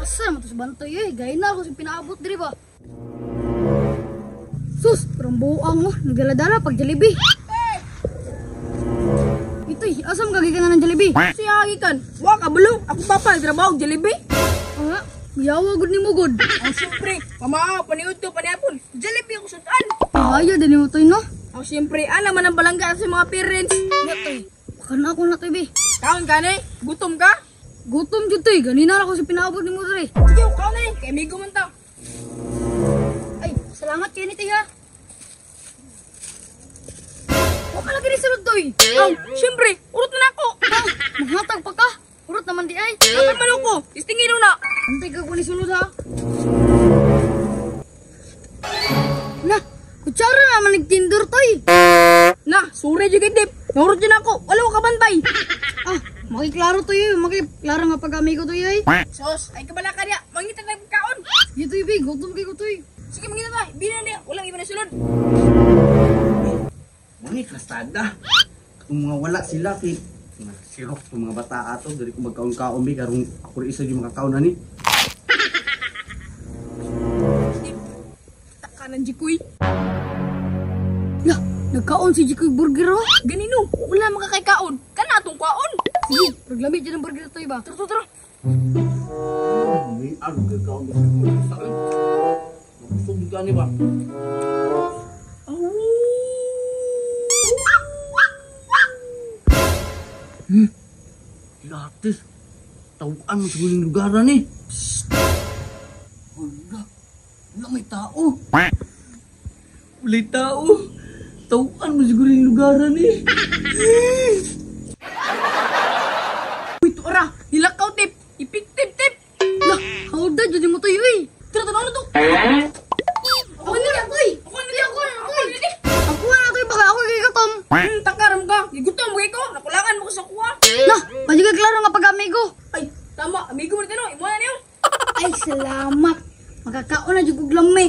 Asa naman to sa bantoy eh. Gaya na ako sa pinaabot diri ba. Sus, parang buang mo. Nagaladala pag Jollibee. Itoy, asam kagikan na ng Jollibee? Siya gikan. Wa ka bulo. Ako papa trabaho Jollibee. Ah, yawa gud ni mo gud. Ang siyempre, pamao, paniud to, paniapon. Jollibee ako sudan. Ayaw din mo toy no. Ang siyempre, alam man ang balangga sa mga parents. Toy, baka na ako na toy be. Kaon ka ne? Gutom ka? Gutom jud toy, ganina ako sa pinaabot ni mo diri. Sige, kaon ne. Kay migo man ta. Ay, salamat kay ni toy ha. Wa ka lagi ni sulod toy. Aw, siyempre, urot na ako. Mahatag pa ka. Urot naman di ay. Dapat man ako. Istingin na. Antay ka ko ni sulod ha. Na, kutsara naman nagtinder toy. Na, sure jud dip. Nurot jud ako. Wala ko kabantay. Ah, makiklaro toy eh. Makiklaro nga pag-amay ko toy ay. Sos, ay kabala ka niya. Mangita na kaon. Dito ibi, gutom kay ko toy. Sige, mangita na. Binan niya. Walang iba na sulod. Mani kastada. Kung mga wala sila kay sirok ng mga bata ato dari ko magkaon-kaon mi karong ako rin isa yung makakaon na ni. Takanan jikoy. Ya, nagkaon si Jikoy Burger oh. Ganino. Wala makakaikaon. Kana atong kaon. Sige, paglamig dyan ang burger toy ba? Tara, tara. May ano gagawin mo sa mga saan? Mabusog ka ni ba? Latis. Tawaan mo sa guling lugaran eh. Wala. Wala may tao. Wala tao. Tawaan mo sa guling lugaran eh. Uy, tura. Nilakaw tip. Ipik tip tip. Lah, hauda dyan mo toy eh. Tara, tara, to. Ako nila toy. Ako nila toy. Ako na toy, baka ako kay katom. Takaram ka. Igutom mo ko. Nakulangan mo ko sa kuha. Lah, majiga klaro nga pag-amay ko. Ay, tama. Amigo mo rin tanong. Imuha na niyo. Ay, salamat. Magkakaon na dyan kong lami.